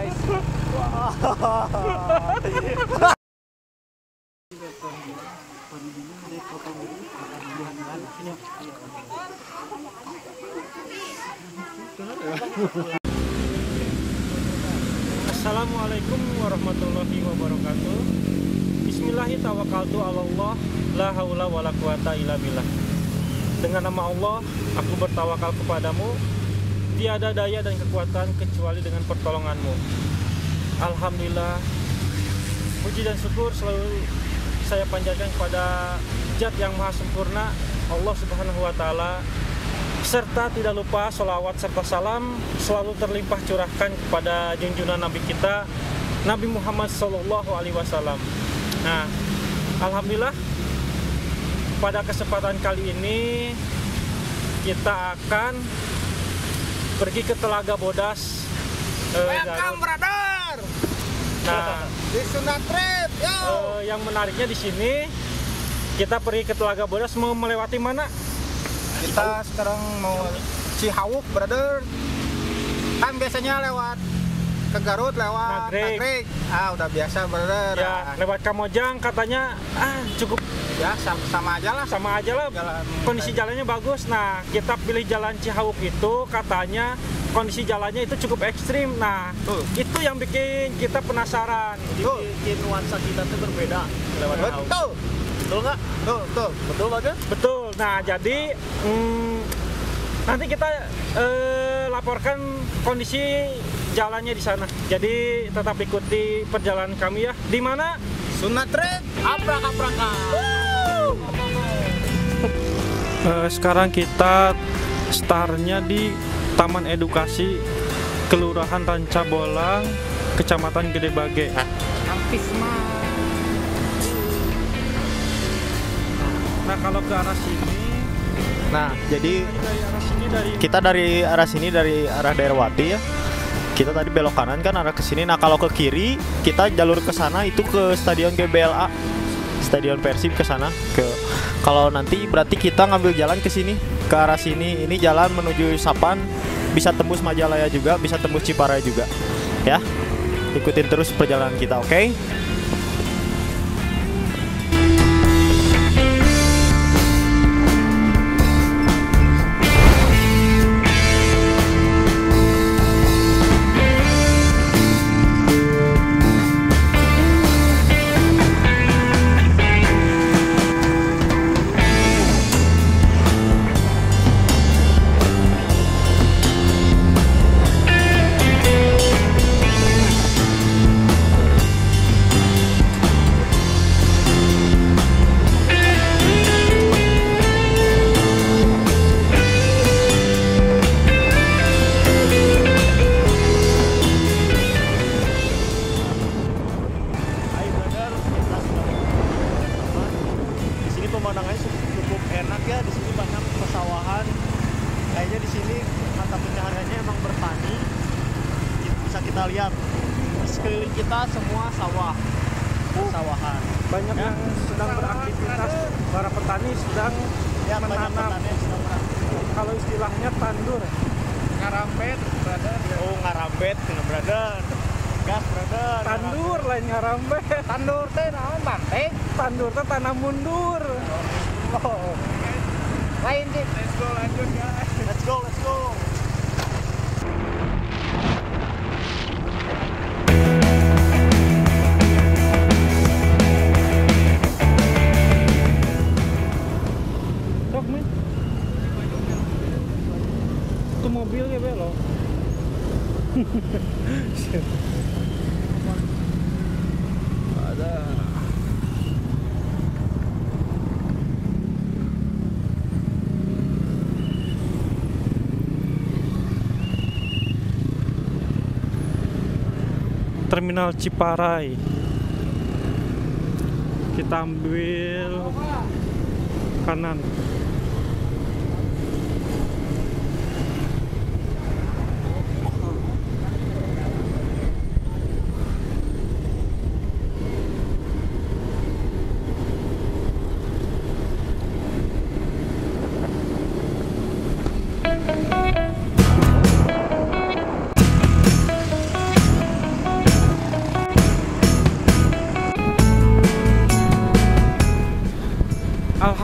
guys. Assalamualaikum warahmatullahi wabarakatuh. Bismillahirrahmanirrahim. La haula wala quwata illa billah. Dengan nama Allah, aku bertawakal kepadamu. Tiada daya dan kekuatan kecuali dengan pertolonganmu. Alhamdulillah, puji dan syukur selalu saya panjatkan kepada Zat yang Maha Sempurna, Allah Subhanahu wa Ta'ala, serta tidak lupa sholawat serta salam selalu terlimpah curahkan kepada junjungan Nabi kita, Nabi Muhammad Sallallahu Alaihi Wasallam. Nah, alhamdulillah, pada kesempatan kali ini kita akan pergi ke Telaga Bodas. Welcome, brother. Nah, Di Sunda Trip, yo. Yang menariknya di sini kita pergi ke Telaga Bodas mau melewati mana? Kita sekarang mau Cihawuk, brother. Kan biasanya lewat ke Garut, lewat Nagreg. Udah biasa, brother. Ya, lewat Kamojang katanya cukup ya sama aja lah. Sama aja lah. Kondisi jalannya bagus. Nah, kita pilih jalan Cihawuk itu katanya kondisi jalannya itu cukup ekstrim. Nah, itu yang bikin kita penasaran. Bikin nuansa kita tuh berbeda lewat Cihawuk. Betul nggak? Betul banget. Betul. Nah, jadi nanti kita laporkan kondisi jalannya di sana. Jadi tetap ikuti perjalanan kami ya. Di mana? Sunda Trip, apraka-apraka. Sekarang kita startnya di Taman Edukasi Kelurahan Ranca Bolang, Kecamatan Gedebage. Ampisma. Nah, kalau ke arah sini, jadi kita dari arah sini dari arah Daerwati ya. Kita tadi belok kanan kan arah ke sini. Nah, kalau ke kiri kita jalur ke sana itu ke Stadion GBLA. Stadion Persib ke sana. Kalau nanti berarti kita ngambil jalan ke sini, ke arah sini. Ini jalan menuju Sapan, bisa tembus Majalaya juga, bisa tembus Ciparai juga. Ya. Ikutin terus perjalanan kita, oke? Pemandangannya cukup enak ya. Di sini banyak pesawahan. Kayaknya di sini mata pencahariannya emang bertani. Bisa kita lihat di sekeliling kita semua sawah, sawahan. Banyak yang sedang beraktivitas. Para petani sedang menanam. Kalau istilahnya tandur. Ngarambet, brother. Oh, ngarambet, brother. Gas, brother. Tandur lain ngarambet. Tandur teh naon, Bang? Tandur teh tanam mundur. Oh. Lain sih. Let's go, lanjut guys. Let's go. Sok, men. Itu mobil ya belok. Ada. Terminal Ciparai. Kita ambil kanan.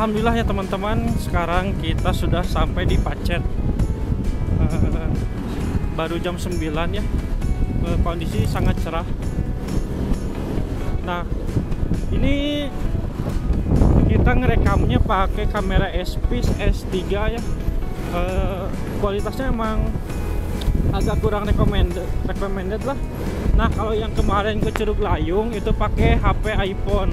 Alhamdulillah ya teman-teman, sekarang kita sudah sampai di Pacet. Baru jam 9 ya. Kondisi sangat cerah. Nah, ini kita ngerekamnya pakai kamera SPIS S3 ya. Kualitasnya emang agak kurang recommended lah. Nah, kalau yang kemarin ke Curug Layung itu pakai HP iPhone.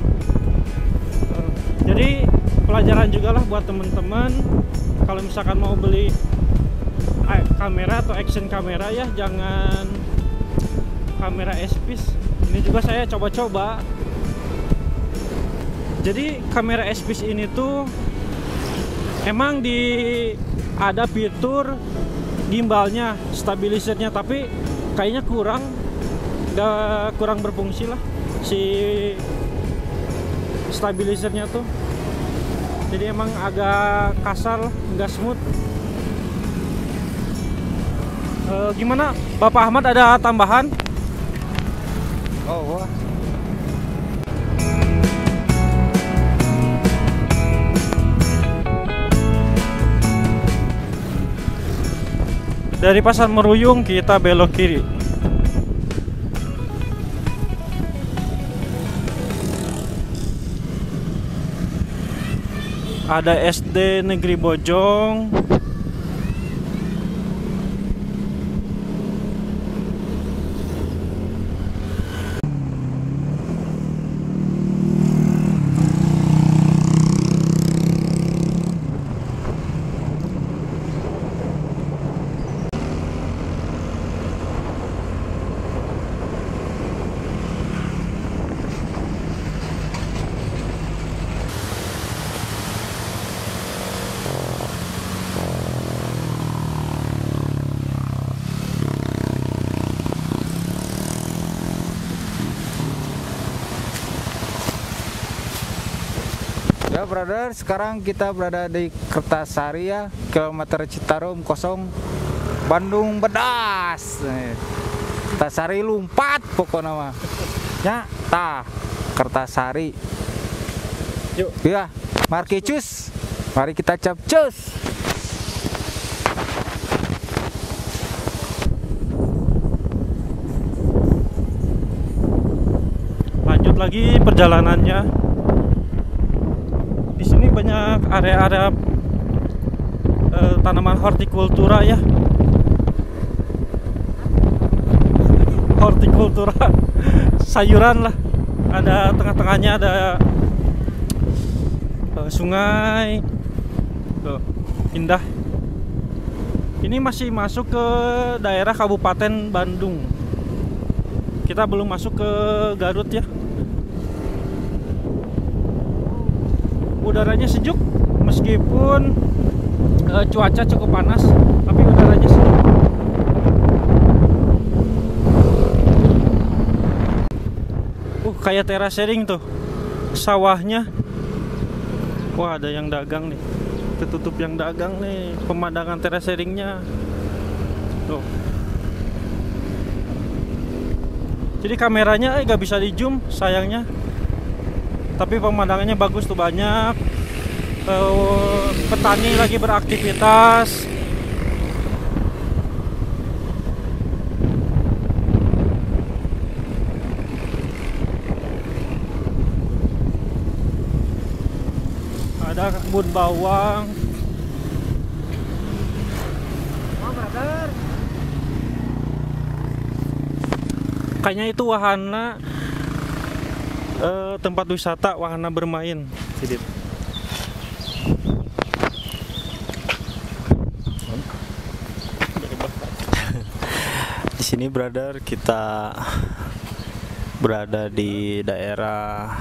Jadi pelajaran juga lah buat temen-temen, kalau misalkan mau beli kamera atau action kamera ya jangan kamera SPIS. Ini juga saya coba-coba. Jadi kamera SPIS ini tuh emang ada fitur gimbalnya, stabilizernya, tapi kayaknya kurang berfungsi lah si stabilizernya tuh. Jadi emang agak kasar, nggak smooth. Gimana Bapak Ahmad, ada tambahan? Oh, wah. Dari Pasar Meruyung kita belok kiri. Ada SD Negeri Bojong. Ya brother, sekarang kita berada di Kertasari ya, kilometer Citarum 0, Bandung Bedas. Kertasari lumpat pokoknya mah. Ya, Kertasari. Yuk. Ya, mari cus. Mari kita capcus. Lanjut lagi perjalanannya. Di sini banyak area-area tanaman hortikultura ya. Hortikultura, sayuran lah. Ada tengah-tengahnya ada sungai. Tuh, indah. Ini masih masuk ke daerah Kabupaten Bandung. Kita belum masuk ke Garut ya. Udaranya sejuk meskipun cuaca cukup panas, tapi udaranya sejuk. Kayak terasering tuh sawahnya. Wah, ada yang dagang nih. Ketutup yang dagang nih. Pemandangan teraseringnya tuh. Jadi kameranya nggak bisa di zoom sayangnya. Tapi pemandangannya bagus tuh, banyak petani lagi beraktivitas. Ada kebun bawang. Oh, brother. Kayaknya itu wahana tempat wisata, wahana bermain. Sidip. Di sini brother, kita berada di daerah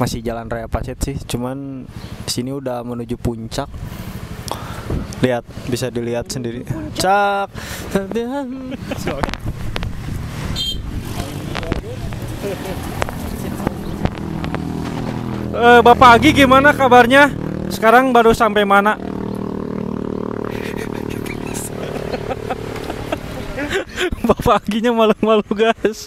masih Jalan Raya Pacet sih, cuman di sini udah menuju puncak. Lihat, bisa dilihat sendiri. Puncak. Bapak Agi gimana kabarnya? Sekarang baru sampai mana? Bapak Aginya malu-malu guys.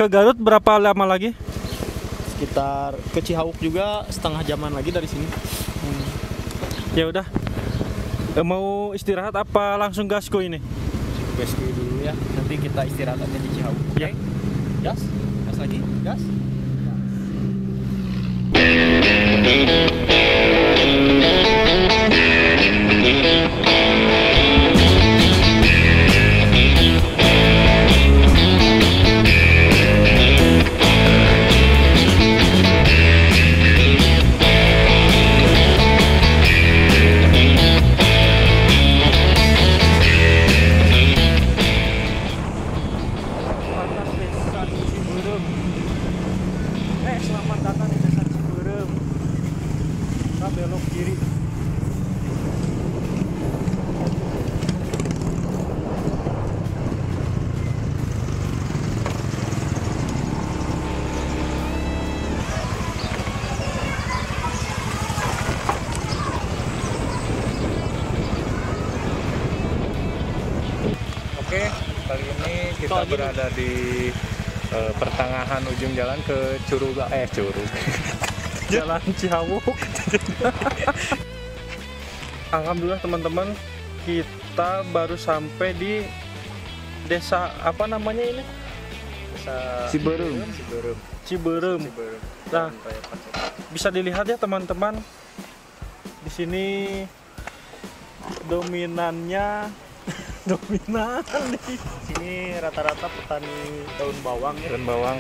Ke Garut berapa lama lagi? Sekitar ke Cihauk juga setengah jaman lagi dari sini. Ya udah. Mau istirahat apa langsung gasko ini? Gasko dulu ya. Nanti kita istirahat aja di Cihauk. Ya. Gas? Gas lagi? Gas? Selamat datang di Desa Ciberem. Kita belok kiri. Oke, kali ini kita berada di pertengahan ujung jalan ke Curug. Jalan Cihawuk. Alhamdulillah teman-teman, kita baru sampai di desa apa namanya ini? Desa Ciberem. Ciberem. Nah, bisa dilihat ya teman-teman. Di sini dominan di Sini rata-rata petani daun bawang ya. dan bawang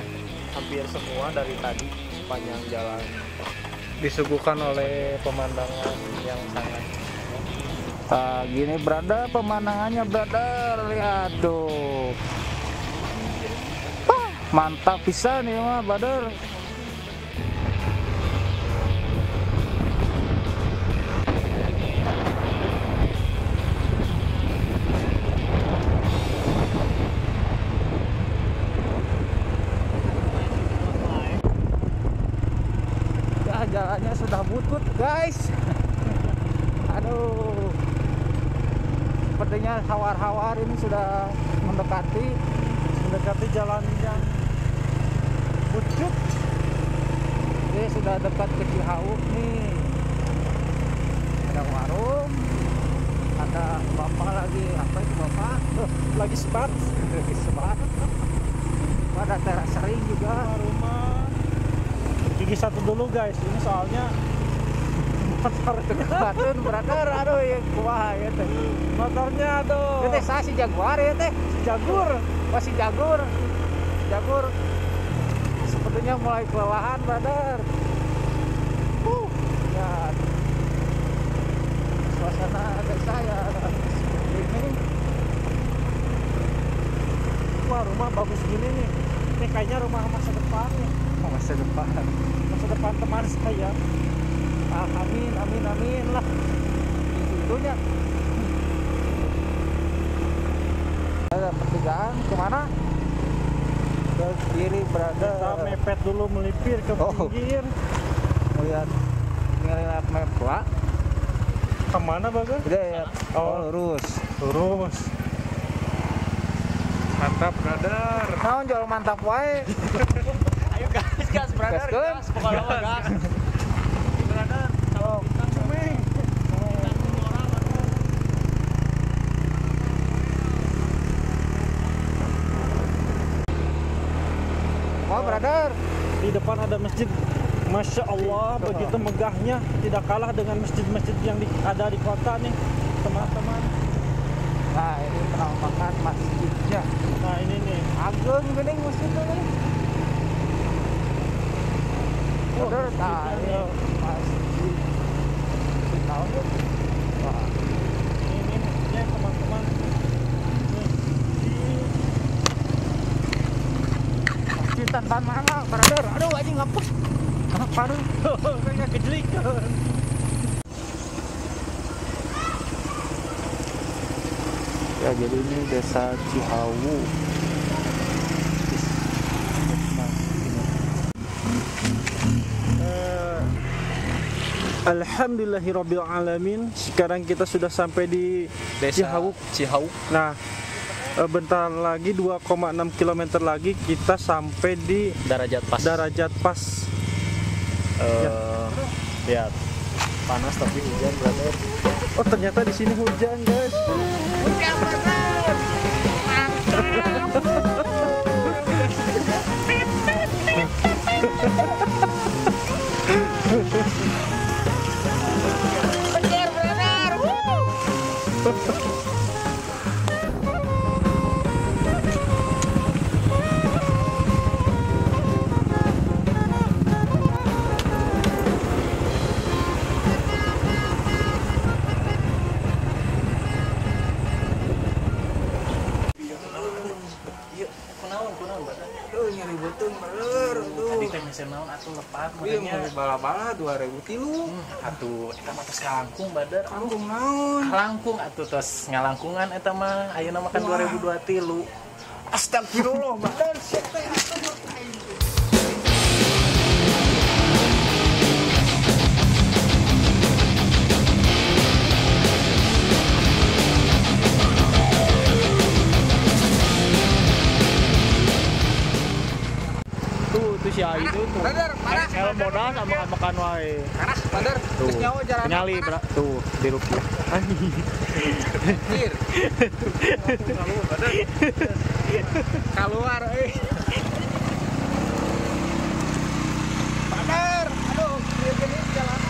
Hampir semua dari tadi sepanjang jalan. disuguhkan oleh pemandangan yang sangat Nah, gini brother pemandangannya brother, lihat tuh. Mantap pisan ya mah brother. Ya, jalannya sudah butut guys. Aduh, sepertinya hawar-hawar ini sudah mendekati jalan yang Pucuk. Ini sudah dekat ke Cihauk nih. Ada warung, ada bapak lagi, apa itu bapak? lagi sebat. Lagi sebat. Ada teras sering juga. Rumah gigi satu dulu guys, ini soalnya motor Batun brother, aduh ya kumaha ya teh. motornya aduh Ya teh saya si Jaguar ya teh. jagur. Masih Jagur. Jagur. Sepertinya mulai kelelahan brother. Ya. Suasana desa ya seperti ini. Wah, rumah bagus gini nih. Ini kayaknya rumah masa depan nih. Masa depan. Masa depan teman saya. Amin, amin, amin lah. Itunya. Ada pertigaan kemana? Ke kiri Kita brother. mepet dulu melipir ke Oh. pinggir. Melihat ngelihat map lah. Kemana bagus? Udah ya. Oh. Lurus. Terus. mantap brother. Naon jual mantap wae. Ayo gas brother, Gaskeun. gas. Pokoknya mah gas. Brother, Oh. Oh, brother. Di depan ada masjid. Masya Allah, begitu megahnya. Tidak kalah dengan masjid-masjid yang ada di kota nih, teman-teman. Nah, ini penampakan masjidnya. Nah, ini nih. Ageng geuning masjidnya nih. Brother, nah ini masjid. Tahu nggak? Wah, Ini masjidnya teman-teman. Nih. masjid tanpa mana, brother? Aduh, anjing ngapus. Apa tuh? Kayaknya kejelik. Ya, jadi ini desa Cihawu. Alhamdulillahirabbil alamin. Sekarang kita sudah sampai di Cihauk. Cihauk. Nah, Bentar lagi 2,6 km lagi kita sampai di Darajat pas. Darajat Pas. Lihat. Panas tapi hujan, brother. Oh, ternyata di sini hujan, guys. Hujan, brother. Kejar, brother. Nyari betul bener tuh. Tadi teh mesin naon atuh lepat modelnya. Bala-bala 2000 tilu. Atuh eta mah tos langkung badar. Langkung naon? Langkung atuh tos ngalangkungan eta mah ayeuna mah kan 2002 tilu. Astagfirullah badar sieu teh atuh. Tuh si Ai itu tuh. Brother, parah. Kalau modal sama makan wae. Parah, brother. Tuh. Terus nyawa jalan. Nyali, tuh di rupiah. Anjir. Keluar, Brother, aduh, gini jalan.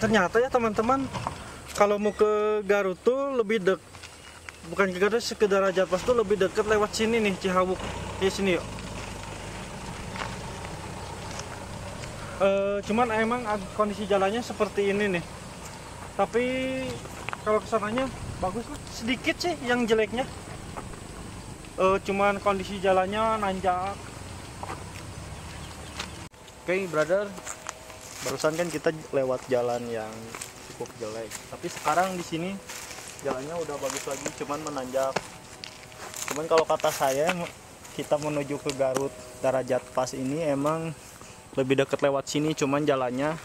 Ternyata ya teman-teman, kalau mau ke Garut tuh lebih bukan ke Garut, ke Darajat Pas tuh lebih dekat lewat sini nih, Cihawuk. Di sini yuk. Cuman emang kondisi jalannya seperti ini nih. Tapi kalau kesananya bagus lah. Sedikit sih yang jeleknya. Cuman kondisi jalannya nanjak. Oke, brother. Barusan kan kita lewat jalan yang cukup jelek. Tapi sekarang di sini jalannya udah bagus lagi, cuman menanjak. Cuman kalau kata saya, kita menuju ke Garut Darajat Pas ini emang lebih dekat lewat sini, cuman jalannya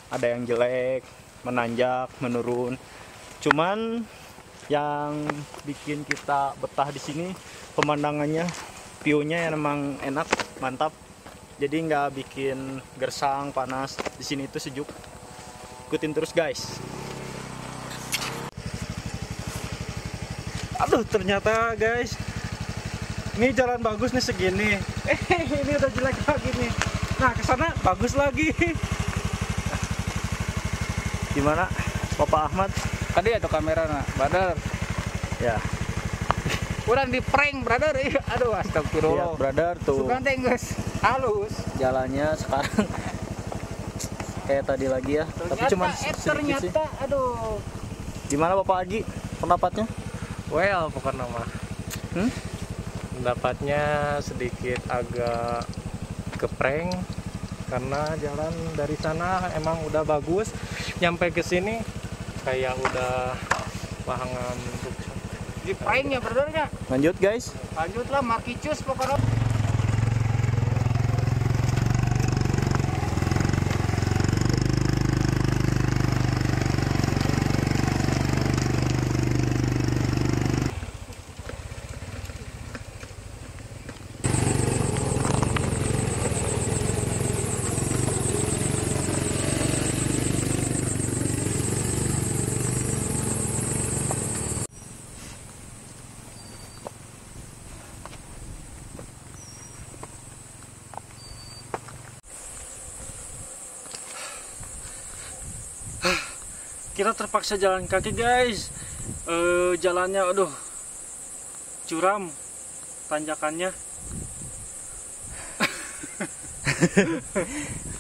ada yang jelek, menanjak, menurun. Cuman yang bikin kita betah di sini pemandangannya, view-nya emang enak, mantap. Jadi nggak bikin gersang, panas. Di sini itu sejuk. Ikutin terus, guys. Aduh, ternyata guys, ini jalan bagus nih segini. Ini udah jelek lagi nih. Nah, ke sana bagus lagi. Gimana, Bapak Ahmad? Tadi ada kamera nak, brother. Ya. Kurang di prank, brother. Aduh, astagfirullah. Lihat, brother, tuh. Suka tenggus. Halus. Jalannya sekarang kayak tadi lagi ya. Tapi cuma sedikit sih. Ternyata, aduh. Gimana Bapak Agi pendapatnya? Well, pokoknya mah. Pendapatnya sedikit agak geprank karena jalan dari sana emang udah bagus. Nyampe ke sini kayak udah wahangan Di prank ya, brother ya. Lanjut, guys. Lanjutlah, makicus pokoknya. Kita terpaksa jalan kaki, guys. Jalannya aduh curam, tanjakannya.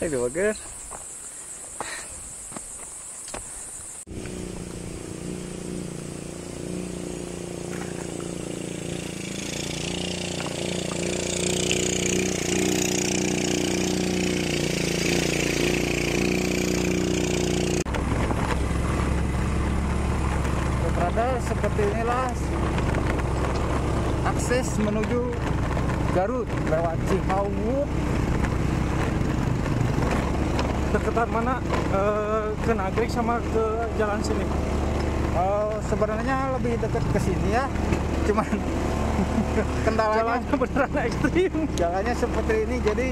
Aduh, bagus. Seperti inilah akses menuju Garut lewat Cihawuk. Deketan mana ke Nagrek sama ke jalan sini? Sebenarnya lebih dekat ke sini ya. Cuman kendalanya Jalannya beneran ekstrim. jalannya seperti ini, jadi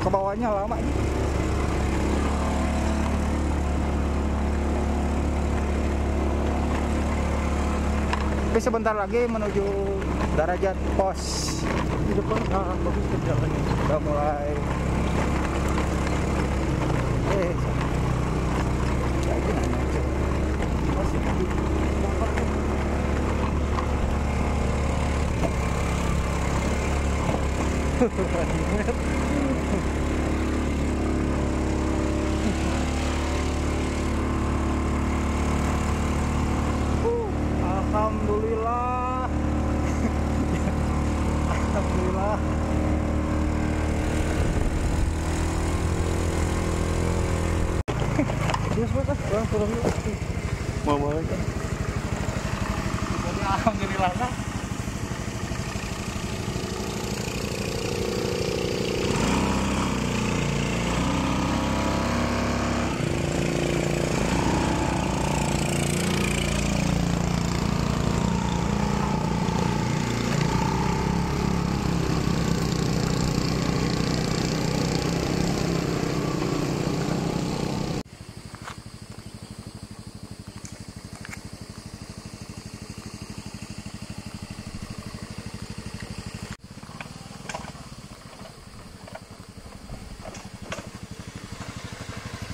ke bawahnya lama ini. Tapi sebentar lagi menuju Darajat Pos. Di depan bagus ke jalannya. Udah mulai lagi nanya aja. Masih di Alhamdulillah. Alhamdulillah. Terus apa? Orang suruh Mau kan? Jadi alhamdulillah nah.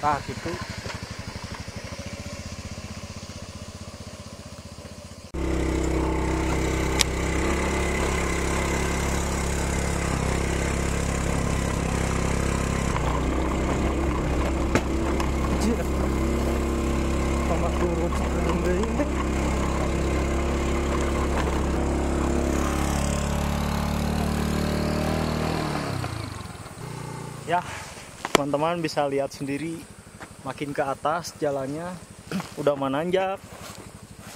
Nah, gitu. sama turun sekarang deh. Ya, teman-teman bisa lihat sendiri, makin ke atas jalannya udah menanjak,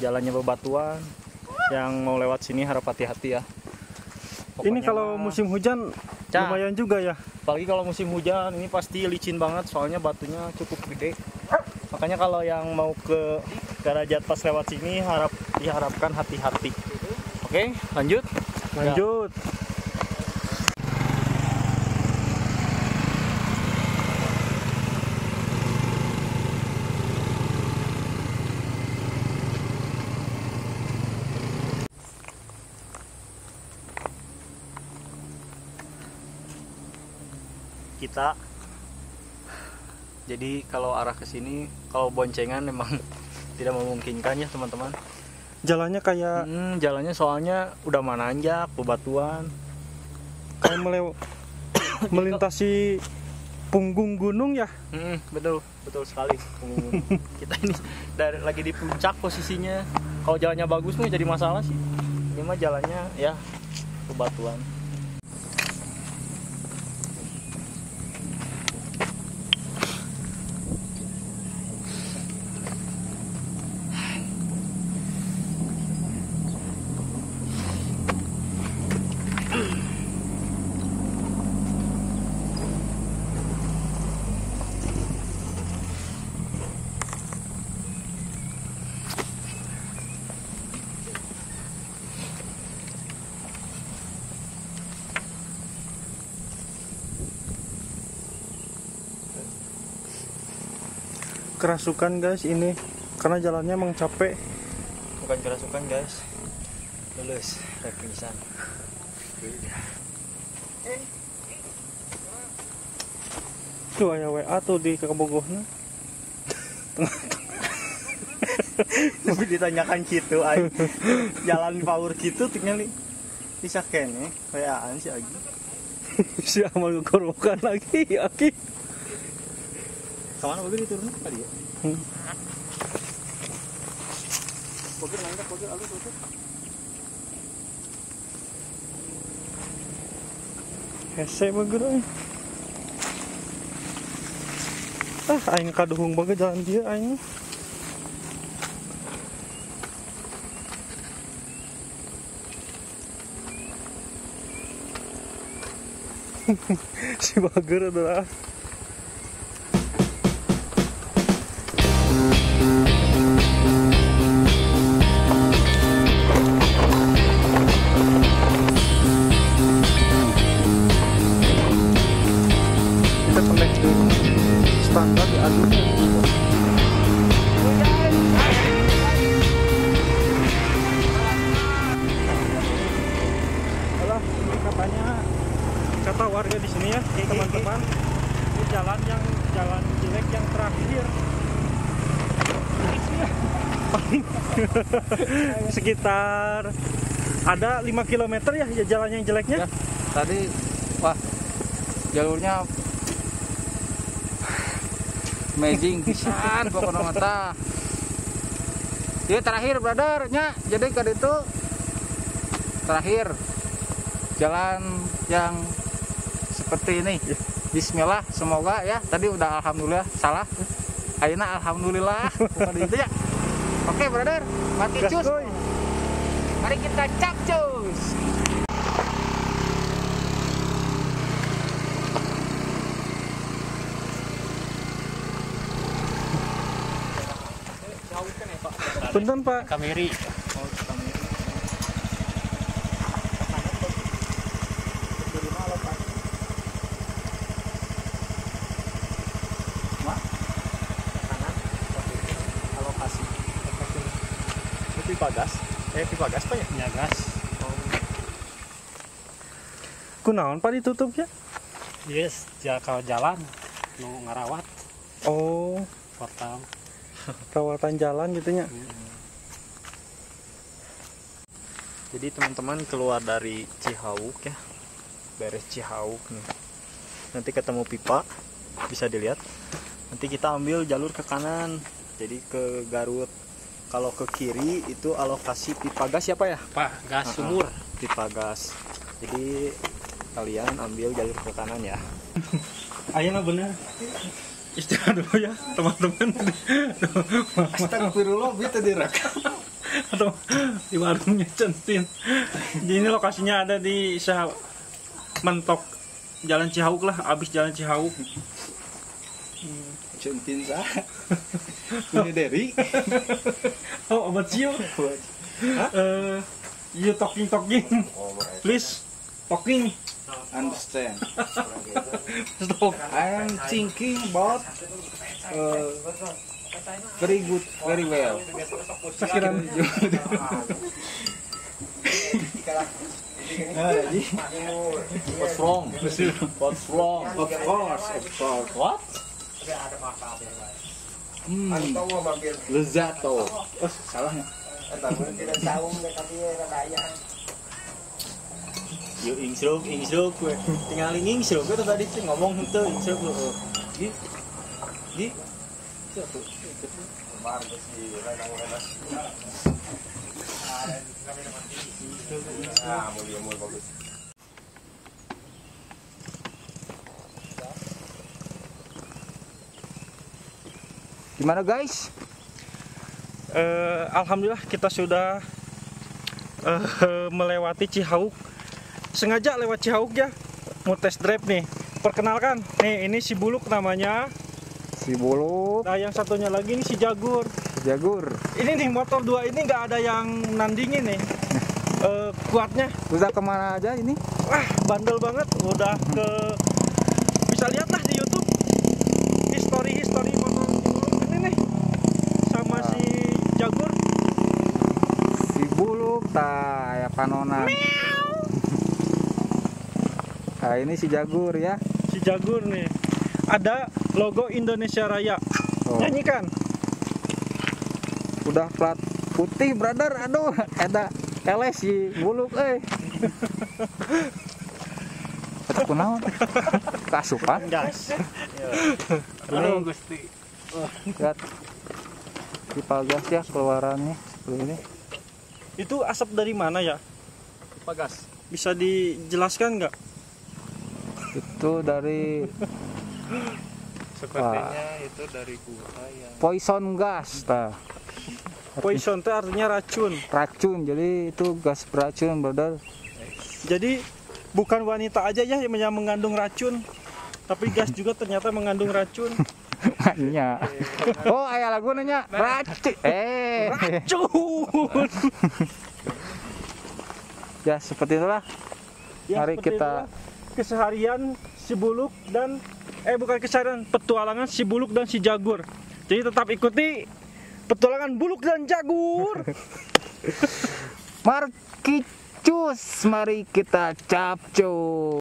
jalannya bebatuan. Yang mau lewat sini harap hati-hati ya. Ini Pokoknya kalau mah, musim hujan Cah. lumayan juga ya. apalagi kalau musim hujan ini pasti licin banget, soalnya batunya cukup gede. Makanya kalau yang mau ke Darajat pas lewat sini diharapkan hati-hati. Oke, lanjut. Lanjut. Kita jadi kalau arah ke sini kalau boncengan memang tidak memungkinkan ya teman-teman. Jalannya kayak Jalannya soalnya udah menanjak, bebatuan. kayak melintasi punggung gunung ya. Betul sekali. Kita ini lagi di puncak posisinya. Kalau jalannya bagus nih jadi masalah sih. Ini mah jalannya ya bebatuan. Kerasukan guys ini karena jalannya emang capek. Bukan kerasukan guys, lulus repinisan. Tuh aya WA tuh di kebogohna. Tapi ditanyakan gitu ay. Jalan power gitu tinggal bisa kene kayaan si Agi. Si Amal ngegorokan lagi Aki. Kemana mobil diturun tadi ya? Mobil nanggap, mobil alus tuh. Hese bageureuy. Aing kaduhung banget jalan dia aing. Si bager adalah Makanya kata warga di sini ya, teman-teman, ini jalan jelek yang terakhir. Sekitar ada 5 km ya jalan yang jeleknya. Ya, tadi wah jalurnya amazing pisan pokoknya mata. Iya terakhir brother nya, jadi ke itu terakhir jalan yang seperti ini. Bismillah, semoga ya. Tadi udah alhamdulillah salah. Ayeuna alhamdulillah. Bukan itu ya. Oke brother, mati cus. Mari kita capcus. Punten Pak. Kameri. Pipa gas Pak ya? Ya gas. Kunaon Pak ditutup ya? Yes, kalau jalan nu ngarawat Oh, portal. perawatan jalan gitu nya. Jadi teman-teman keluar dari Cihauk ya, beres Cihauk nih. Nanti ketemu pipa, bisa dilihat. Nanti kita ambil jalur ke kanan, jadi ke Garut. Kalau ke kiri itu alokasi pipa gas ya Pak ya? Pak, gas sumur. Pipa gas. Jadi kalian ambil jalur ke kanan ya. Ayeuna bener. Istirahat dulu ya teman-teman. Astagfirullah, bisa direkam. Atau di warungnya centin. Jadi ini lokasinya ada di mentok Jalan Cihauk lah, abis Jalan Cihauk. Centin sah. Ini dari. Oh, obat siu. You talking. Please, talking. Understand. Stop. I am thinking about very good, very well. Sekiran. What's wrong? What's wrong? Of course. What? Lezato. Oh, salahnya. Yuk ingsruk gue. Tinggalin ingsruk gue tadi sih ngomong itu ingsruk lu. Di. Gimana guys? Alhamdulillah kita sudah melewati Cihauk. Sengaja lewat Cihauk ya, mau test drive nih. Perkenalkan, nih ini si Buluk namanya. Si Buluk. Nah yang satunya lagi ini si Jagur. Jagur. Ini nih motor dua ini nggak ada yang nandingin nih. Kuatnya. Udah kemana aja ini? Wah bandel banget. Udah ke bisa lihat lah di YouTube. History motor si Buluk ini nih. Sama si Jagur. Si Buluk, ya panonan. Nah ini si Jagur ya. Si Jagur nih. Ada logo Indonesia Raya. Oh. Nyanyikan. Udah plat putih brother. Aduh, ada LS si Buluk Itu kunaon? Kasupan? Gas. Aduh Gusti. Lihat pipa gas ya keluarannya seperti ini. Itu asap dari mana ya? Pipa gas. Bisa dijelaskan nggak? Itu dari Sepertinya itu dari gua yang poison gas, Poison itu artinya racun. racun. Jadi itu gas beracun brother. Jadi bukan wanita aja ya yang mengandung racun, tapi gas juga ternyata mengandung racun. Nya. Oh aya lagu nanya racun. Racun. Ya seperti itulah. Ya, Mari seperti kita itulah keseharian si Buluk dan bukan keseharian, petualangan si Buluk dan si Jagur. Jadi tetap ikuti petualangan Buluk dan Jagur. Mari Cus, mari kita capcus.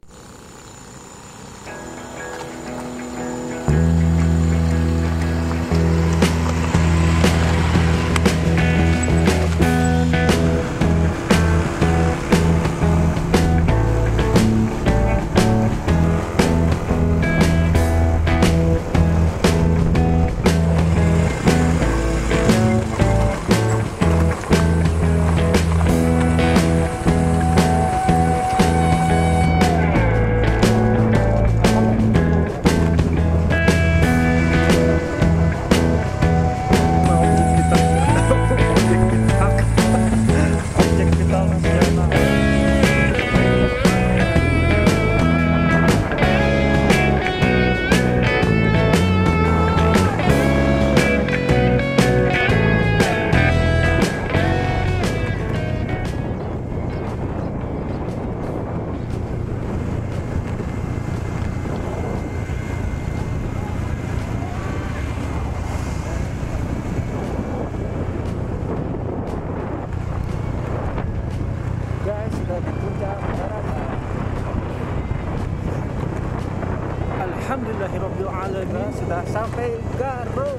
Alhamdulillahirrabbilalamin, Sudah sampai Garut.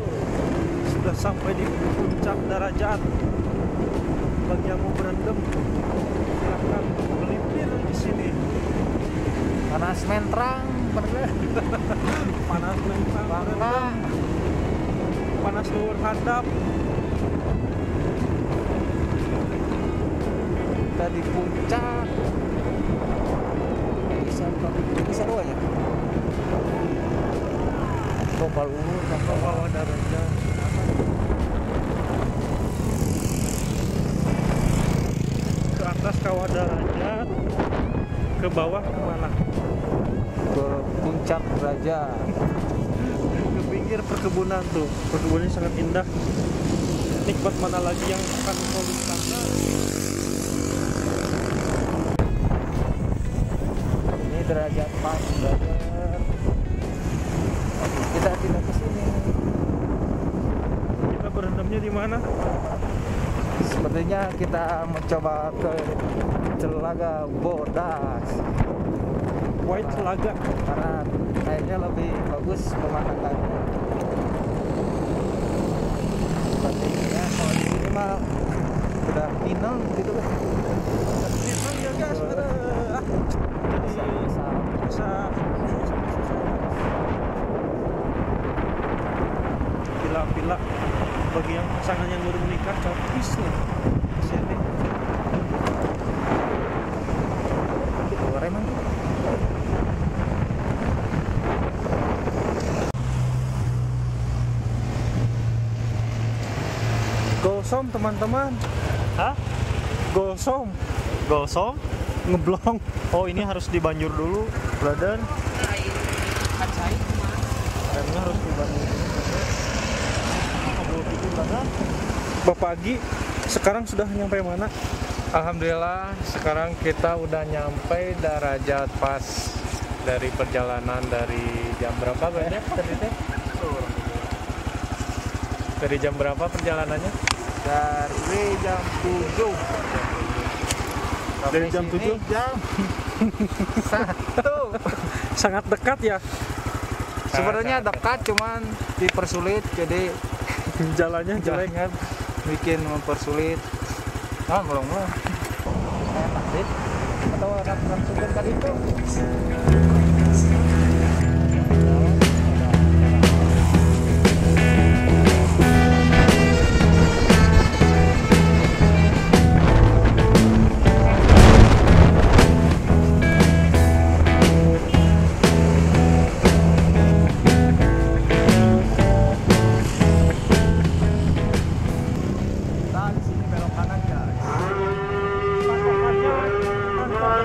sudah sampai di puncak Darajat. Bagi yang mau berendam, silahkan melipir di sini. Panas mentrang, bener. Panas mentang, Bangka. panas luar hadap. Kita di puncak. Bisa doanya. Topal Ungu sampai Bawah Darajat. Ke atas Kawah Darajat, ke bawah kemana? ke puncak Raja. Ke pinggir perkebunan tuh. Perkebunannya sangat indah. Nikmat mana lagi yang akan kau lihatkan? Ini derajat pas brother. Kita tidak ke sini. Kita berendamnya di mana? Sepertinya kita mencoba ke Telaga Bodas White Telaga. karena kayaknya lebih bagus pemandangannya. Sepertinya kalau di sini mah udah final gitu kan. Memang ya guys, ada bisa pila-pila bagi yang pasangan yang baru menikah copis nih sini. Gitu remang. Gosong teman-teman. Hah? Gosong, Gosong? ngeblong. Oh, ini harus dibanjur dulu, brother. Remnya harus dibanjur dulu. Ngobrol gitu, brother. Bapak Agi, sekarang sudah nyampe mana? Alhamdulillah, sekarang kita udah nyampe Darajat pas dari perjalanan dari jam berapa banyak tadi teh? Dari jam berapa perjalanannya? Dari jam 7. Dari jam 7? Jam 1. Sangat dekat ya Sebenarnya dekat, cuman dipersulit, jadi jalannya jelek. jalannya bikin mempersulit. Belum. Enak sih. Atau rap-rap super tadi itu. Nah, di sini belok kanan guys. Patokannya kantor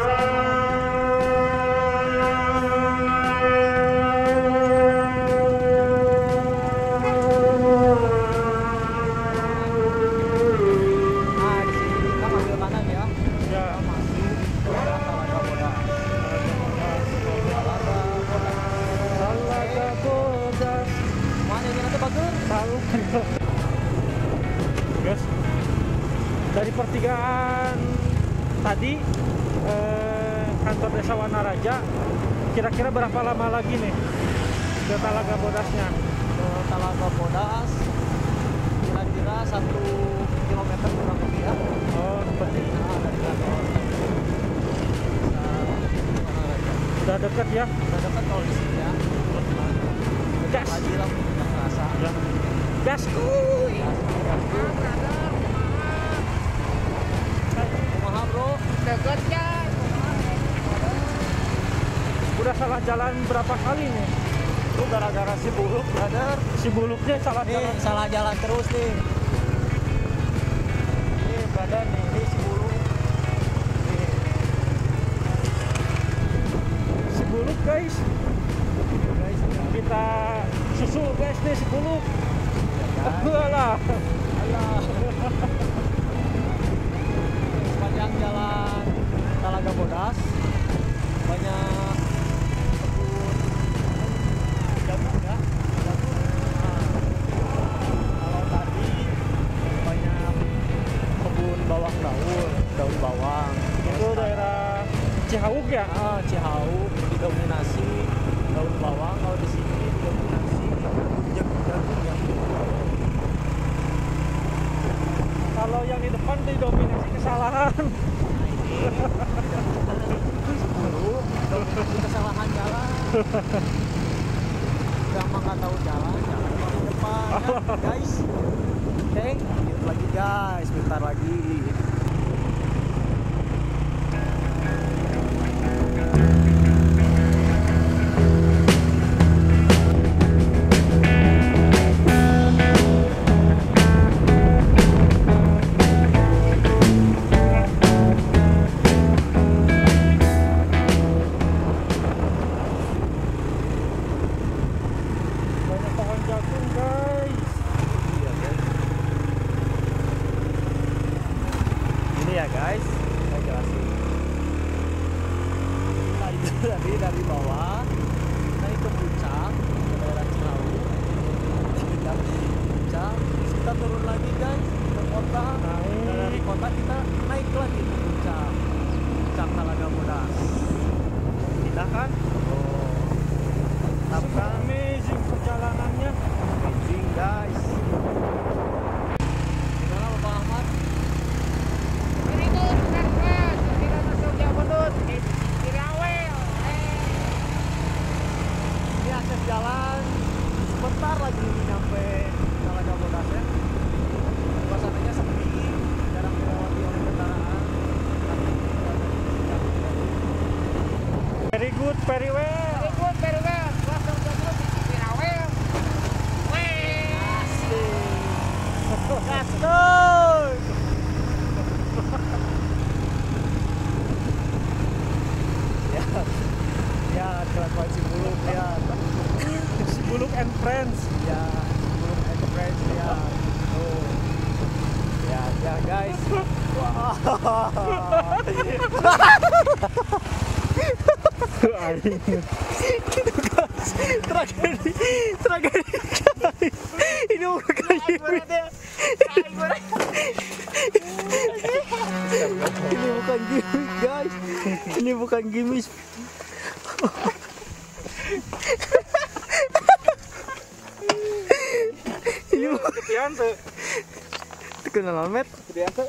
Nah, di sini kita ngambil kanan ya. ya. Talaga Bodas. Mana ini nanti bagus? Tahu. Guys, dari pertigaan tadi kantor Desa Wanaraja kira-kira berapa lama lagi nih ke Talaga Bodasnya? Ke Talaga Bodas kira-kira 1 kilometer kurang lebih ya. Oh, seperti Dari kantor. udah deket ya? Udah dekat kalau di sini ya. Gas. Lagi lah udah ngerasa. Ya. Gas. Kuy. Kumaha bro? Deket ya. Udah salah jalan berapa kali nih? Itu gara-gara si Buluk, brother. Si Buluknya salah Nih, jalan. salah jalan terus nih. Nih, brother nih, ini si Buluk. Nih. Si Buluk guys. Guys, Kita susul guys nih si Buluk. Alah. alah. Sepanjang jalan Talaga Bodas banyak kebun jagung ya. Jagung. Nah, kalau tadi banyak kebun bawang daun bawang. Itu daerah Cihauk ya? Cihauk didominasi daun bawang, kalau di sini didominasi jagung ya. Kalau yang di depan didominasi kesalahan. Dominasi kesalahan jalan. Udah mah nggak tahu jalan di depan ya, guys. Oke, lanjut lagi guys, bentar lagi. Banyak pohon jagung guys. Iya guys. Ini ya guys, saya jelasin. Nah itu tadi dari bawah naik ke puncak ke daerah Cilawu. Kita di puncak, terus kita turun lagi guys ke kota. Naik. Dan dari kota kita naik lagi ke puncak, puncak Talaga Bodas. Indah kan? Oh, mantap kan? Amazing perjalanannya. Amazing guys. Gimana Bapak Ahmad? Ini akses jalan sebentar lagi nyampe Talaga Bodas ya. Suasananya sepi, jarang dilewati oleh kendaraan. Very good, very well. Gaston! Ya, ya kelakuan si Buluk ya. Si Buluk and Friends. Ya, Buluk and Friends ya. Tuh. Ya guys. Wah. Tragedi guys. Ini bukan gimmick. Ini bukan gimmick guys. Ini bukan gimmick. Ini Sekian tuh. kenal Met. Biasa.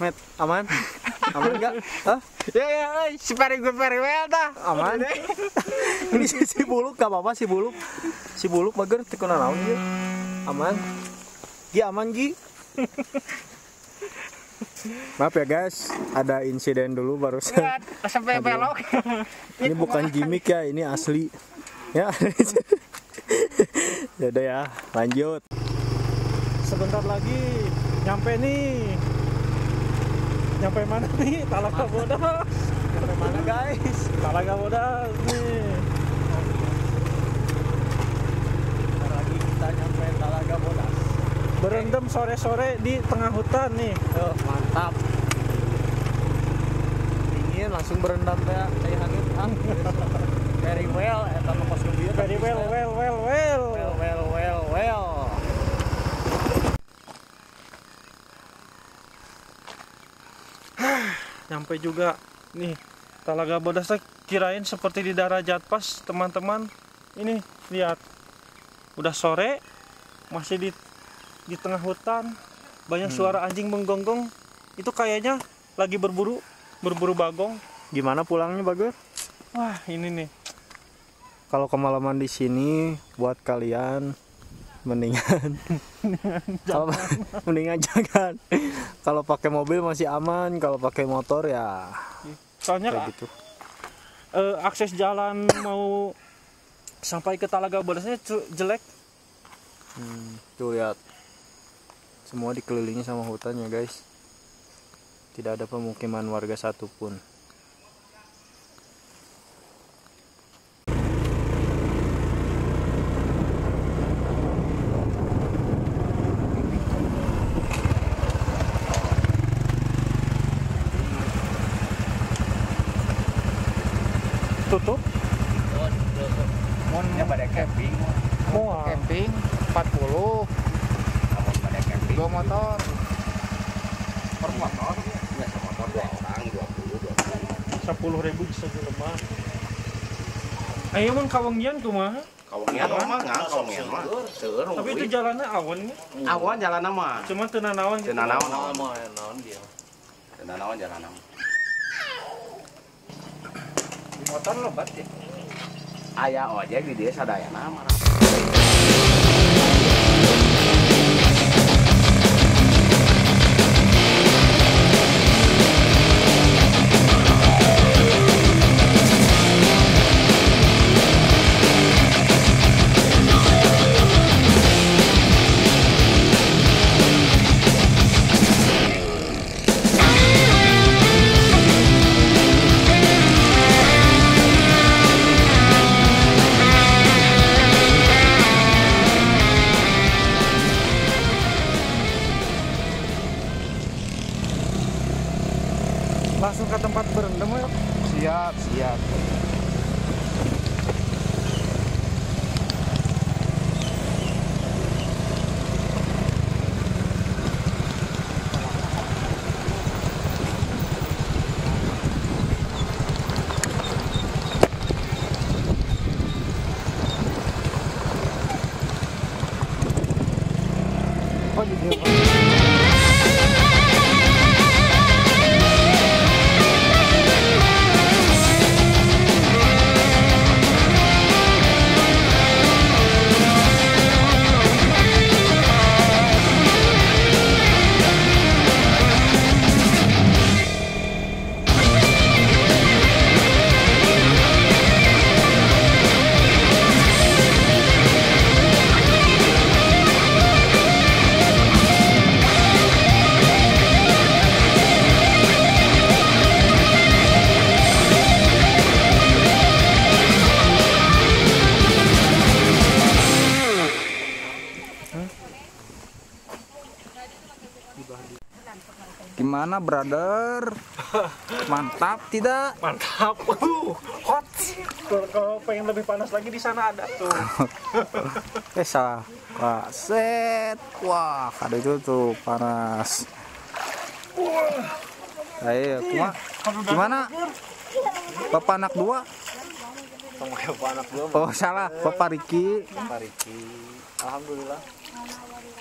Met, aman? Aman enggak? Hah? Ya, si very good, very well dah. Aman? Ini si Buluk gak apa-apa si Buluk. Si Buluk bager teu kuna naon ieu. Aman? Gi aman Gi. Maaf ya guys, ada insiden dulu barusan. Sampai belok. Ini bukan gimmick ya, ini asli. Ya. Yaudah ya, lanjut. Sebentar lagi nyampe nih. Nyampe mana nih? Talaga Bodas. Sampai mana guys? Talaga Bodas nih. Bentar lagi kita nyampe Talaga Bodas. Berendam sore-sore di tengah hutan nih. Tuh, mantap. Dingin langsung berendam kayak hangat. Very well, eta mah kostum dia. Very well. Well. Nyampe juga nih Talaga Bodas. Kirain seperti di Darajat Pas, teman-teman. Ini lihat, udah sore, masih di tengah hutan, banyak suara anjing menggonggong. Itu kayaknya lagi berburu bagong. Gimana pulangnya, Bagus? Wah, ini nih. Kalau kemalaman di sini buat kalian mendingan mendingan jangan. Kalau pakai mobil masih aman, kalau pakai motor ya Soalnya kayak gitu. Akses jalan mau sampai ke Talaga Bodasnya jelek. Tuh lihat, semua dikelilingi sama hutan ya guys. Tidak ada pemukiman warga satupun. Tutup. Ya pada camping. Mual. Camping 40. Pada camping. 2 motor. Per motor. Ya, motor 2 orang 20. 10.000 bisa jelema. Ayo emang kawangian kumaha? Kawangian mah nggak kawangian mah. Seueur. Tapi itu jalannya awan nih. awan jalan mah. Cuma teu nanaon gitu. Teu nanaon. Teu nanaon jalan mah. Di motor lobat ya. Aya ojek di dieu sadayana mah. Langsung ke tempat berendam ya. Siap. Oh di dia. Gimana brother? Mantap tidak? Mantap. Hot. Kalau pengen lebih panas lagi di sana ada tuh. Salah. Wah, set. Wah, ada itu tuh panas. Ayo, gimana? Bapak anak 2? Sama kayak anak gua. Oh, salah. Bapak Riki. Alhamdulillah.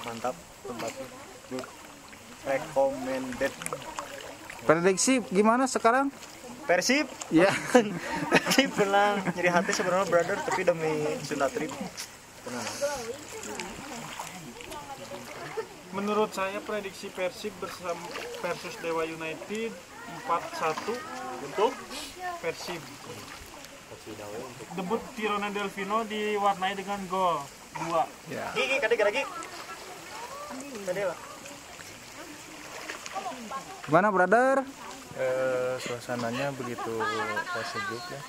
Mantap tempatnya. Good. Recommended. Prediksi gimana sekarang? Persib. Ya. Persib menang. Nyeri hati sebenarnya brother, tapi demi Sunda Trip. Tenang. Menurut saya prediksi Persib bersama versus Dewa United 4-1 untuk Persib. Debut Tirone Delvino diwarnai dengan gol 2. Ya. Gigi, kadek. Tadi lah. Gimana brother? Suasananya begitu sejuk ya.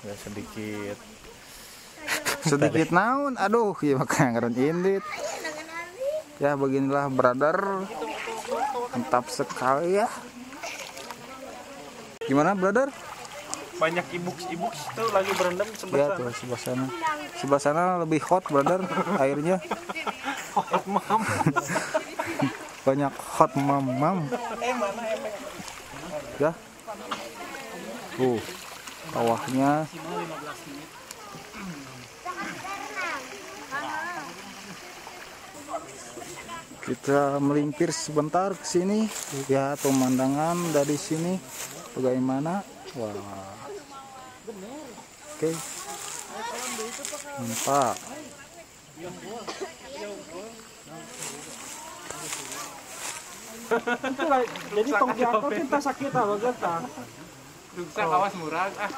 Ya sedikit Naon. Aduh, ya makanya ngeren indit. Ya beginilah brother. Mantap sekali ya. Gimana brother? banyak ibuk tuh lagi berendam sebelah Ya tuh sebelah sana. Sebelah sana lebih hot, brother, airnya. hot mam. Banyak hot mam. Ya. Kawahnya. Kita melimpir sebentar ke sini, lihat pemandangan dari sini bagaimana. Wah. Oke. Mantap. Jadi tong diangkut kita sakit apa gata? Duksa kawas murah ah.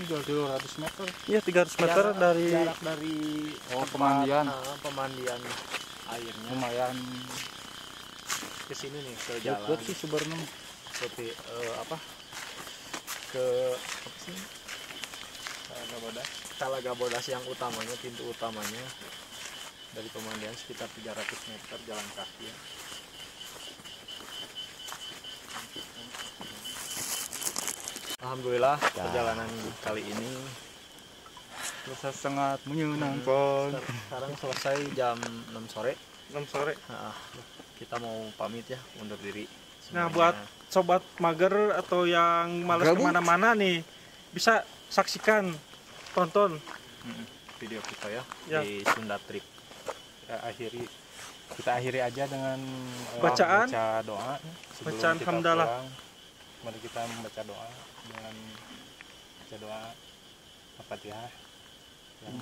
Jual 200 meter. Iya 300 meter dari jarak dari pemandian. pemandian airnya Lumayan ke sini nih ke dekat jalan sih sebenarnya. seperti apa sih Talaga Bodas yang utamanya, pintu utamanya dari pemandian sekitar 300 meter jalan kaki ya. Alhamdulillah perjalanan kali ini Sangat menyenangkan. sekarang selesai jam 6 sore. 6 sore. Nah, kita mau pamit ya, undur diri Nah, semuanya. buat sobat mager atau yang malas Gabung. kemana-mana nih, bisa saksikan, tonton. video kita ya, Ya. di Sunda Trip. Kita akhiri aja dengan Bacaan. baca doa sebelum Bacaan kita hamdalah. pulang. Mari kita membaca doa dengan baca doa Al-Fatihah. Yang